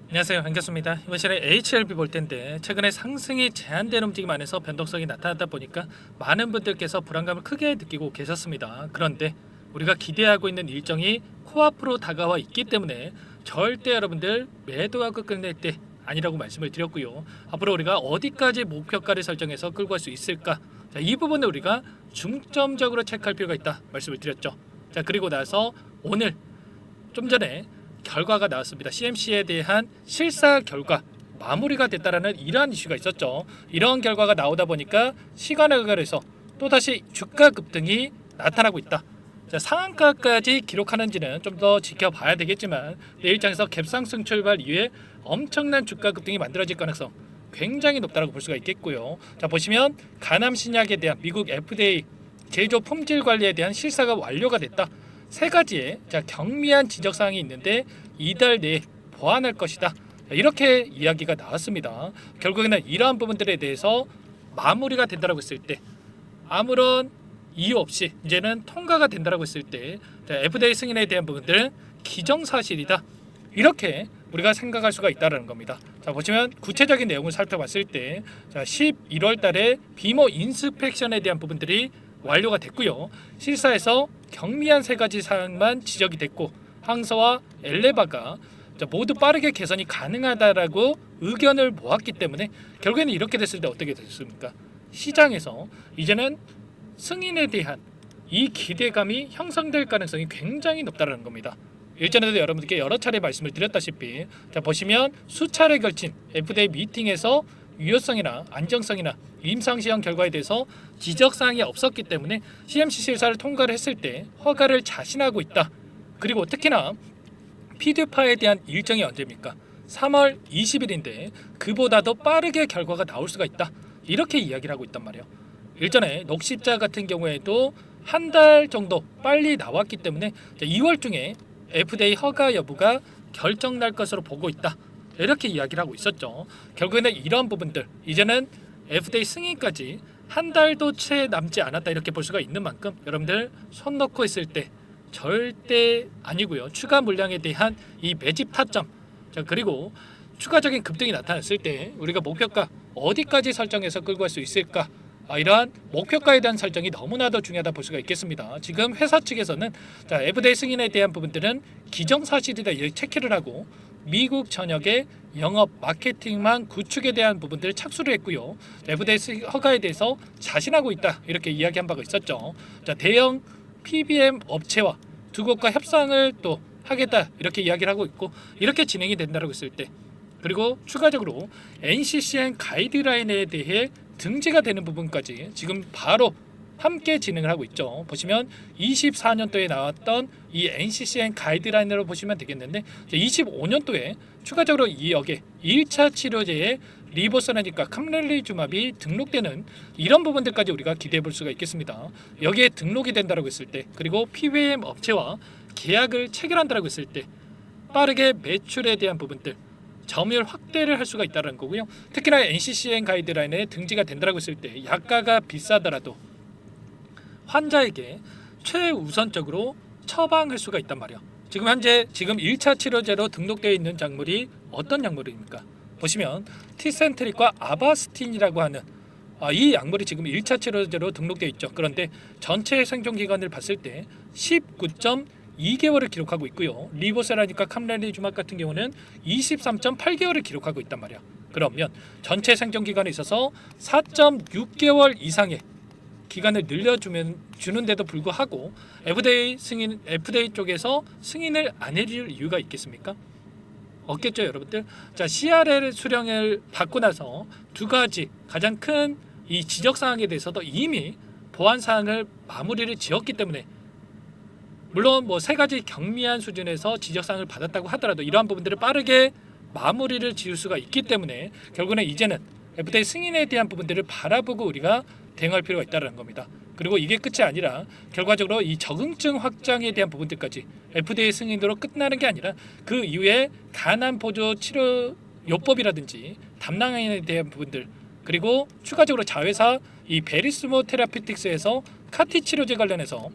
안녕하세요, 반갑습니다. 이번 시간에 HLB 볼 텐데 최근에 상승이 제한된 움직임 안에서 변동성이 나타나다 보니까 많은 분들께서 불안감을 크게 느끼고 계셨습니다. 그런데 우리가 기대하고 있는 일정이 코앞으로 다가와 있기 때문에 절대 여러분들 매도하고 끝낼 때 아니라고 말씀을 드렸고요. 앞으로 우리가 어디까지 목표가를 설정해서 끌고 갈 수 있을까? 자, 이 부분을 우리가 중점적으로 체크할 필요가 있다 말씀을 드렸죠. 자, 그리고 나서 오늘 좀 전에 결과가 나왔습니다. CMC에 대한 실사 결과 마무리가 됐다라는 이러한 이슈가 있었죠. 이런 결과가 나오다 보니까 시간을 가려서 또다시 주가 급등이 나타나고 있다. 자, 상한가까지 기록하는지는 좀 더 지켜봐야 되겠지만 내일장에서 갭상승 출발 이후에 엄청난 주가 급등이 만들어질 가능성 굉장히 높다고 볼 수가 있겠고요. 자, 보시면 가남 신약에 대한 미국 FDA 제조 품질 관리에 대한 실사가 완료가 됐다. 세 가지의 경미한 지적 사항이 있는데 이달 내에 보완할 것이다. 이렇게 이야기가 나왔습니다. 결국에는 이러한 부분들에 대해서 마무리가 된다라고 했을 때 아무런 이유 없이 이제는 통과가 된다라고 했을 때 FDA 승인에 대한 부분들은 기정사실이다. 이렇게 우리가 생각할 수가 있다는 겁니다. 자, 보시면 구체적인 내용을 살펴봤을 때 11월 달에 비모 인스펙션에 대한 부분들이 완료가 됐고요. 실사에서 경미한 세 가지 사항만 지적이 됐고 항서와 엘레바가 모두 빠르게 개선이 가능하다라고 의견을 모았기 때문에 결국에는 이렇게 됐을 때 어떻게 됐습니까? 시장에서 이제는 승인에 대한 이 기대감이 형성될 가능성이 굉장히 높다는 겁니다. 일전에도 여러분들께 여러 차례 말씀을 드렸다시피 보시면 수차례 걸친 FDA 미팅에서 유효성이나 안정성이나 임상시험 결과에 대해서 지적사항이 없었기 때문에 CMC 실사를 통과를 했을 때 허가를 자신하고 있다. 그리고 특히나 피드파에 대한 일정이 언제입니까? 3월 20일인데 그보다도 빠르게 결과가 나올 수가 있다. 이렇게 이야기를 하고 있단 말이에요. 일전에 녹십자 같은 경우에도 한 달 정도 빨리 나왔기 때문에 2월 중에 FDA 허가 여부가 결정날 것으로 보고 있다. 이렇게 이야기를 하고 있었죠. 결국에는 이런 부분들 이제는 FDA 승인까지 한 달도 채 남지 않았다 이렇게 볼 수가 있는 만큼 여러분들 손 놓고 있을 때 절대 아니고요. 추가 물량에 대한 이 매집 타점 그리고 추가적인 급등이 나타났을 때 우리가 목표가 어디까지 설정해서 끌고 갈 수 있을까? 이러한 목표가에 대한 설정이 너무나도 중요하다 볼 수가 있겠습니다. 지금 회사 측에서는 FDA 승인에 대한 부분들은 기정사실이다 이렇게 체크를 하고 미국 전역의 영업 마케팅망 구축에 대한 부분들을 착수를 했고요. FDA 허가에 대해서 자신하고 있다 이렇게 이야기한 바가 있었죠. 대형 PBM 업체와 두 곳과 협상을 또 하겠다 이렇게 이야기를 하고 있고 이렇게 진행이 된다고 했을 때 그리고 추가적으로 NCCN 가이드라인에 대해 등재가 되는 부분까지 지금 바로 함께 진행을 하고 있죠. 보시면 24년도에 나왔던 이 NCCN 가이드라인으로 보시면 되겠는데 25년도에 추가적으로 이 역에 1차 치료제의 리보선라니까 캄렐리주맙이 등록되는 이런 부분들까지 우리가 기대해 볼 수가 있겠습니다. 여기에 등록이 된다고 했을 때 그리고 PBM 업체와 계약을 체결한다고 했을 때 빠르게 매출에 대한 부분들 점유율 확대를 할 수가 있다는 거고요. 특히나 NCCN 가이드라인에 등재가 된다고 했을 때 약가가 비싸더라도 환자에게 최우선적으로 처방할 수가 있단 말이에요. 지금 현재 1차 치료제로 등록되어 있는 약물이 어떤 약물입니까? 보시면 티센트릭과 아바스틴이라고 하는 이 약물이 지금 1차 치료제로 등록되어 있죠. 그런데 전체 생존 기간을 봤을 때 19.2개월을 기록하고 있고요. 리보세라니까 캄렐리주맙 같은 경우는 23.8개월을 기록하고 있단 말이야. 그러면 전체 생존 기간에 있어서 4.6개월 이상의 기간을 주는데도 불구하고 FDA 쪽에서 승인을 안 해줄 이유가 있겠습니까? 없겠죠, 여러분들. CRL 수령을 받고 나서 두 가지 가장 큰 이 지적 사항에 대해서도 이미 보완 사항을 마무리를 지었기 때문에 물론 세 가지 경미한 수준에서 지적 사항을 받았다고 하더라도 이러한 부분들을 빠르게 마무리를 지을 수가 있기 때문에 결국은 이제는 FDA 승인에 대한 부분들을 바라보고 우리가 대응할 필요가 있다는 겁니다. 그리고 이게 끝이 아니라 결과적으로 이 적응증 확장에 대한 부분들까지 FDA 승인으로 끝나는 게 아니라 그 이후에 간암 보조 치료 요법이라든지 담낭에 대한 부분들 그리고 추가적으로 자회사 이 베리스모 테라피틱스에서 카티 치료제 관련해서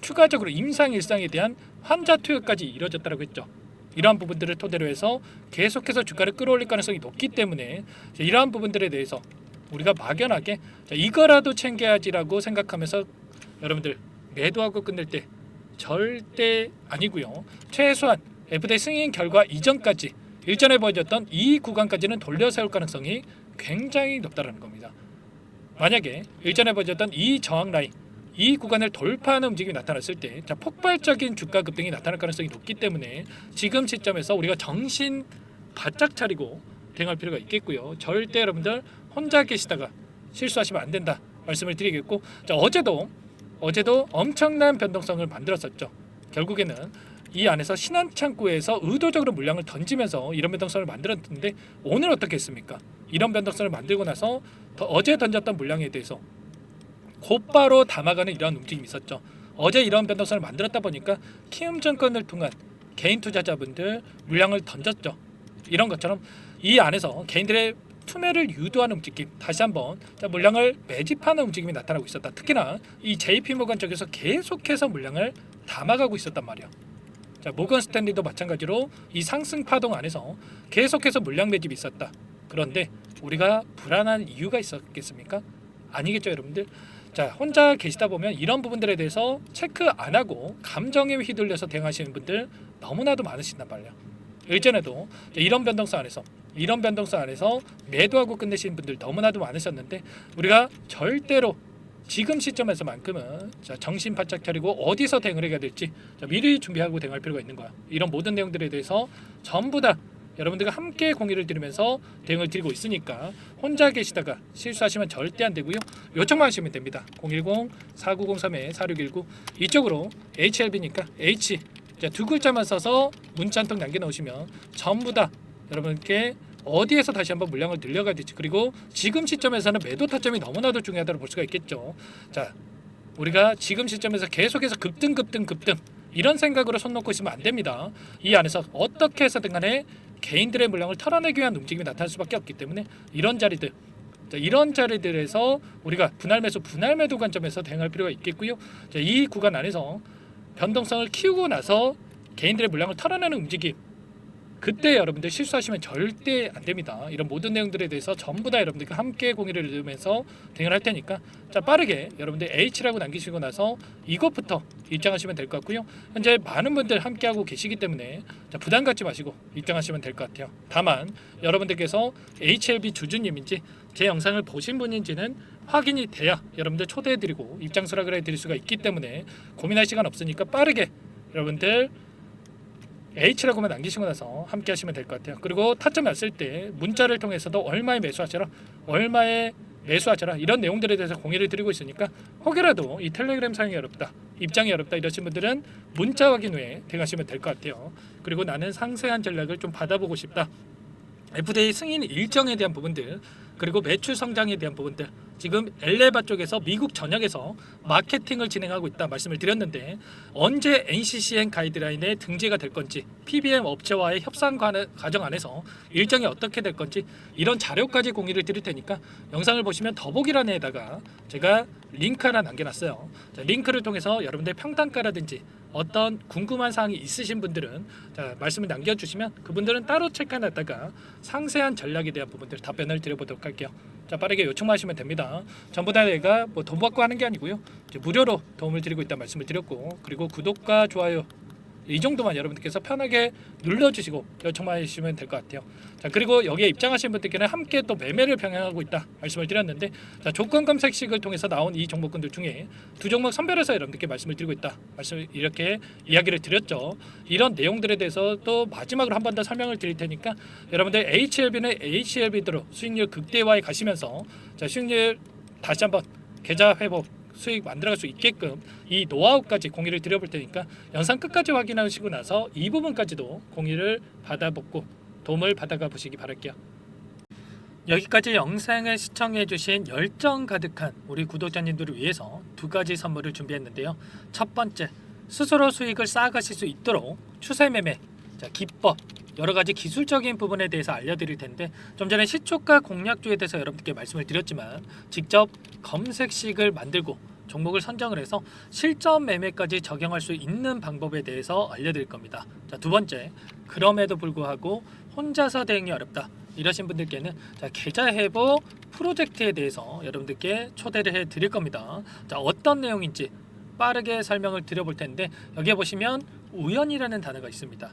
추가적으로 임상 일상에 대한 환자 투여까지 이루어졌다고 했죠. 이러한 부분들을 토대로 해서 계속해서 주가를 끌어올릴 가능성이 높기 때문에 이러한 부분들에 대해서 우리가 막연하게 이거라도 챙겨야지라고 생각하면서 여러분들 매도하고 끝낼 때 절대 아니고요. 최소한 FD 승인 결과 이전까지 일전에 보여줬던 이 구간까지는 돌려 세울 가능성이 굉장히 높다는 겁니다. 만약에 일전에 보여줬던 이 저항 라인, 이 구간을 돌파하는 움직임이 나타났을 때 폭발적인 주가 급등이 나타날 가능성이 높기 때문에 지금 시점에서 우리가 정신 바짝 차리고 대응할 필요가 있겠고요. 절대 여러분들 혼자 계시다가 실수하시면 안 된다 말씀을 드리겠고, 어제도 엄청난 변동성을 만들었었죠. 결국에는 이 안에서 신한창구에서 의도적으로 물량을 던지면서 이런 변동성을 만들었는데 오늘 어떻게 했습니까? 이런 변동성을 만들고 나서 어제 던졌던 물량에 대해서 곧바로 담아가는 이런 움직임이 있었죠. 어제 이런 변동성을 만들었다 보니까 키움증권을 통한 개인 투자자분들 물량을 던졌죠. 이런 것처럼 이 안에서 개인들의 투매를 유도하는 움직임, 다시 한번 물량을 매집하는 움직임이 나타나고 있었다. 특히나 이 JP모건 쪽에서 계속해서 물량을 담아가고 있었단 말이야. 모건 스탠리도 마찬가지로 이 상승 파동 안에서 계속해서 물량 매집이 있었다. 그런데 우리가 불안한 이유가 있었겠습니까? 아니겠죠, 여러분들. 혼자 계시다 보면 이런 부분들에 대해서 체크 안 하고 감정에 휘둘려서 대응하시는 분들 너무나도 많으신단 말이야. 일전에도 이런 변동성 안에서 매도하고 끝내시는 분들 너무나도 많으셨는데 우리가 절대로 지금 시점에서만큼은 정신 바짝 차리고 어디서 대응을 해야 될지 미리 준비하고 대응할 필요가 있는 거야. 이런 모든 내용들에 대해서 전부 다 여러분들과 함께 공유를 드리면서 대응을 드리고 있으니까 혼자 계시다가 실수하시면 절대 안 되고요. 요청만 하시면 됩니다. 010-4903-4619 이쪽으로 HLB니까 H 두 글자만 써서 문자 한 통 남겨놓으시면 전부 다 여러분께 어디에서 다시 한번 물량을 늘려가야 될지, 그리고 지금 시점에서는 매도 타점이 너무나도 중요하다고 볼 수가 있겠죠. 우리가 지금 시점에서 계속해서 급등 이런 생각으로 손 놓고 있으면 안 됩니다. 이 안에서 어떻게 해서든 간에 개인들의 물량을 털어내기 위한 움직임이 나타날 수밖에 없기 때문에 이런 자리들에서 우리가 분할 매도 관점에서 대응할 필요가 있겠고요. 이 구간 안에서 변동성을 키우고 나서 개인들의 물량을 털어내는 움직임, 그때 여러분들 실수하시면 절대 안 됩니다. 이런 모든 내용들에 대해서 전부 다 여러분들과 함께 공유를 해주면서 대응을 할 테니까 빠르게 여러분들 H라고 남기시고 나서 이것부터 입장하시면 될 것 같고요. 현재 많은 분들 함께하고 계시기 때문에 부담 갖지 마시고 입장하시면 될 것 같아요. 다만 여러분들께서 HLB 주주님인지 제 영상을 보신 분인지는 확인이 돼야 여러분들 초대해드리고 입장 수락을 해드릴 수가 있기 때문에 고민할 시간 없으니까 빠르게 여러분들 H라고만 남기시고 나서 함께 하시면 될 것 같아요. 그리고 타점이 왔을 때 문자를 통해서도 얼마에 매수하셔라, 이런 내용들에 대해서 공유를 드리고 있으니까 혹여라도 이 텔레그램 사용이 어렵다, 입장이 어렵다 이러신 분들은 문자 확인 후에 대응하시면 될 것 같아요. 그리고 나는 상세한 전략을 좀 받아보고 싶다, FDA 승인 일정에 대한 부분들, 그리고 매출 성장에 대한 부분들, 지금 엘레바 쪽에서 미국 전역에서 마케팅을 진행하고 있다 말씀을 드렸는데 언제 NCCN 가이드라인에 등재가 될 건지, PBM 업체와의 협상 과정 안에서 일정이 어떻게 될 건지 이런 자료까지 공유를 드릴 테니까 영상을 보시면 더보기란에다가 제가 링크 하나 남겨놨어요. 링크를 통해서 여러분들 평단가라든지 어떤 궁금한 사항이 있으신 분들은 말씀을 남겨주시면 그분들은 따로 체크해놨다가 상세한 전략에 대한 부분들 답변을 드려보도록 할게요. 빠르게 요청만 하시면 됩니다. 전부 다 내가 돈 받고 하는 게 아니고요, 무료로 도움을 드리고 있다는 말씀을 드렸고, 그리고 구독과 좋아요 이 정도만 여러분들께서 편하게 눌러주시고 요청만 해주시면 될 것 같아요. 그리고 여기에 입장하신 분들께는 함께 또 매매를 병행하고 있다 말씀을 드렸는데 조건 검색식을 통해서 나온 이 종목군들 중에 두 종목 선별해서 여러분들께 말씀을 드리고 있다 이렇게 이야기를 드렸죠. 이런 내용들에 대해서 또 마지막으로 한 번 더 설명을 드릴 테니까 여러분들 HLB는 HLB대로 수익률 극대화에 가시면서 수익률 다시 한번 계좌 회복 수익 만들어갈 수 있게끔 이 노하우까지 공유를 드려볼 테니까 영상 끝까지 확인하시고 나서 이 부분까지도 공유를 받아보고 도움을 받아가 보시기 바랄게요. 여기까지 영상을 시청해주신 열정 가득한 우리 구독자님들을 위해서 두 가지 선물을 준비했는데요. 첫 번째, 스스로 수익을 쌓아가실 수 있도록 추세 매매 기법, 여러 가지 기술적인 부분에 대해서 알려드릴 텐데 좀 전에 시초가 공략주에 대해서 여러분께 말씀을 드렸지만 직접 검색식을 만들고 종목을 선정을 해서 실전 매매까지 적용할 수 있는 방법에 대해서 알려드릴 겁니다. 자, 두 번째, 그럼에도 불구하고 혼자서 대응이 어렵다 이러신 분들께는 자, 계좌 회복 프로젝트에 대해서 여러분들께 초대를 해 드릴 겁니다. 자, 어떤 내용인지 빠르게 설명을 드려볼 텐데 여기에 보시면 우연이라는 단어가 있습니다.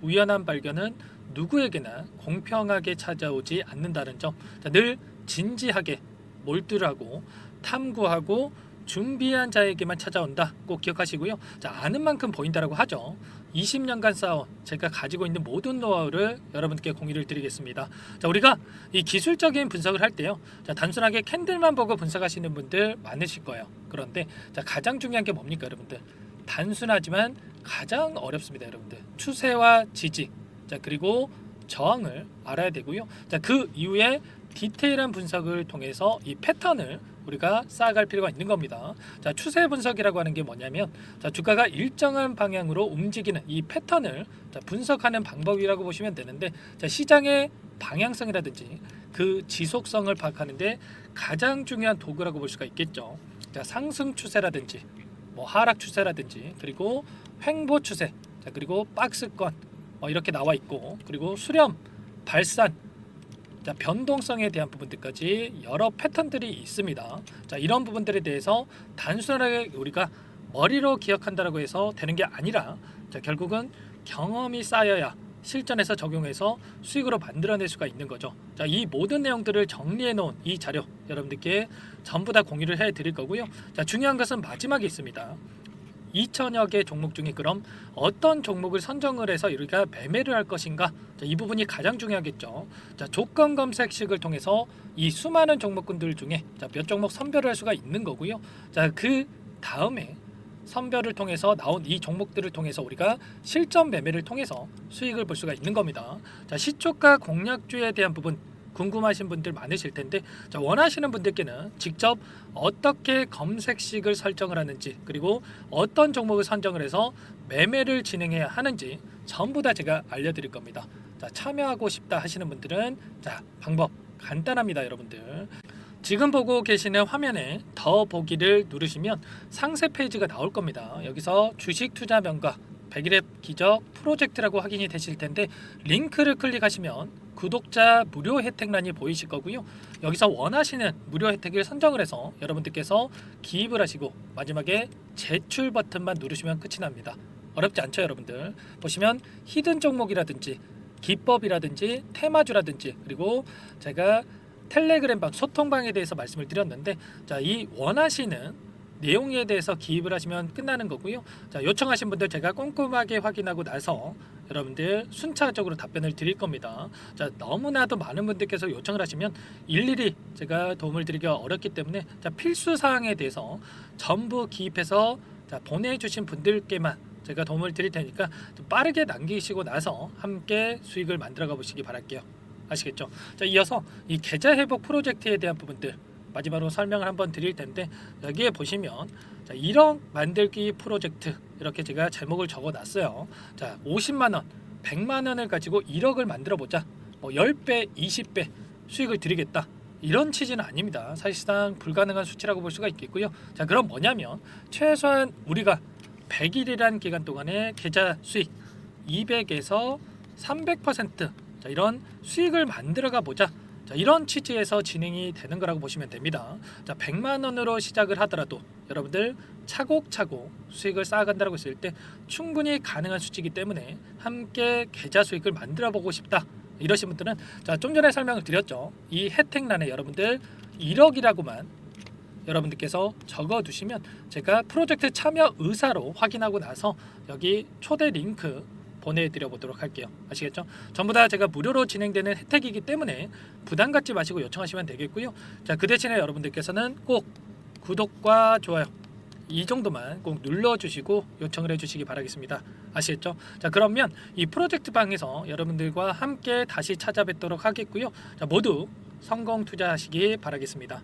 우연한 발견은 누구에게나 공평하게 찾아오지 않는다는 점, 자, 늘 진지하게 몰두하고 탐구하고 준비한 자에게만 찾아온다. 꼭 기억하시고요. 자, 아는 만큼 보인다라고 하죠. 20년간 쌓아온 제가 가지고 있는 모든 노하우를 여러분께 공유를 드리겠습니다. 자, 우리가 이 기술적인 분석을 할 때요. 자, 단순하게 캔들만 보고 분석하시는 분들 많으실 거예요. 그런데 자, 가장 중요한 게 뭡니까, 여러분들? 단순하지만 가장 어렵습니다, 여러분들. 추세와 지지, 자, 그리고 저항을 알아야 되고요. 자, 그 이후에 디테일한 분석을 통해서 이 패턴을 우리가 쌓아갈 필요가 있는 겁니다. 자, 추세 분석이라고 하는 게 뭐냐면 자, 주가가 일정한 방향으로 움직이는 이 패턴을 자, 분석하는 방법이라고 보시면 되는데 자, 시장의 방향성이라든지 그 지속성을 파악하는데 가장 중요한 도구라고 볼 수가 있겠죠. 자, 상승 추세라든지 뭐 하락 추세라든지 그리고 횡보 추세, 자, 그리고 박스권 이렇게 나와 있고 그리고 수렴, 발산, 자, 변동성에 대한 부분들까지 여러 패턴들이 있습니다. 자, 이런 부분들에 대해서 단순하게 우리가 머리로 기억한다라고 해서 되는 게 아니라 자, 결국은 경험이 쌓여야 실전에서 적용해서 수익으로 만들어낼 수가 있는 거죠. 자, 이 모든 내용들을 정리해 놓은 이 자료 여러분들께 전부 다 공유를 해 드릴 거고요. 자, 중요한 것은 마지막에 있습니다. 2천여 개 종목 중에 그럼 어떤 종목을 선정을 해서 우리가 매매를 할 것인가? 자, 이 부분이 가장 중요하겠죠. 자, 조건 검색식을 통해서 이 수많은 종목군들 중에 자, 몇 종목 선별을 할 수가 있는 거고요. 자, 그 다음에 선별을 통해서 나온 이 종목들을 통해서 우리가 실전 매매를 통해서 수익을 볼 수가 있는 겁니다. 자, 시초가 공략주에 대한 부분 궁금하신 분들 많으실 텐데 자, 원하시는 분들께는 직접 어떻게 검색식을 설정을 하는지 그리고 어떤 종목을 선정을 해서 매매를 진행해야 하는지 전부 다 제가 알려드릴 겁니다. 자, 참여하고 싶다 하시는 분들은 자, 방법 간단합니다, 여러분들. 지금 보고 계시는 화면에 더 보기를 누르시면 상세 페이지가 나올 겁니다. 여기서 주식 투자 명가 100일의 기적 프로젝트라고 확인이 되실 텐데 링크를 클릭하시면 구독자 무료 혜택란이 보이실 거고요. 여기서 원하시는 무료 혜택을 선정을 해서 여러분들께서 기입을 하시고 마지막에 제출 버튼만 누르시면 끝이 납니다. 어렵지 않죠, 여러분들. 보시면 히든 종목이라든지 기법이라든지 테마주라든지 그리고 제가 텔레그램방 소통방에 대해서 말씀을 드렸는데 자, 이 원하시는 내용에 대해서 기입을 하시면 끝나는 거고요. 자, 요청하신 분들 제가 꼼꼼하게 확인하고 나서 여러분들 순차적으로 답변을 드릴 겁니다. 자, 너무나도 많은 분들께서 요청을 하시면 일일이 제가 도움을 드리기가 어렵기 때문에 자, 필수 사항에 대해서 전부 기입해서 자, 보내주신 분들께만 제가 도움을 드릴 테니까 좀 빠르게 남기시고 나서 함께 수익을 만들어가 보시기 바랄게요. 아시겠죠? 자, 이어서 이 계좌 회복 프로젝트에 대한 부분들 마지막으로 설명을 한번 드릴 텐데 여기에 보시면 자, 1억 만들기 프로젝트 이렇게 제가 제목을 적어 놨어요. 자, 50만 원, 100만 원을 가지고 1억을 만들어 보자. 뭐 10배, 20배 수익을 드리겠다. 이런 취지는 아닙니다. 사실상 불가능한 수치라고 볼 수가 있겠고요. 자, 그럼 뭐냐면 최소한 우리가 100일이란 기간 동안에 계좌 수익 200에서 300% 자, 이런 수익을 만들어가 보자. 자, 이런 취지에서 진행이 되는 거라고 보시면 됩니다. 자, 100만 원으로 시작을 하더라도 여러분들 차곡차곡 수익을 쌓아간다고 했을 때 충분히 가능한 수치이기 때문에 함께 계좌 수익을 만들어 보고 싶다. 이러신 분들은 자, 좀 전에 설명을 드렸죠. 이 혜택란에 여러분들 1억이라고만 여러분들께서 적어 두시면 제가 프로젝트 참여 의사로 확인하고 나서 여기 초대 링크 보내드려 보도록 할게요. 아시겠죠? 전부 다 제가 무료로 진행되는 혜택이기 때문에 부담 갖지 마시고 요청하시면 되겠고요. 자, 그 대신에 여러분들께서는 꼭 구독과 좋아요 이 정도만 꼭 눌러주시고 요청을 해주시기 바라겠습니다. 아시겠죠? 자, 그러면 이 프로젝트 방에서 여러분들과 함께 다시 찾아뵙도록 하겠고요. 자, 모두 성공 투자하시기 바라겠습니다.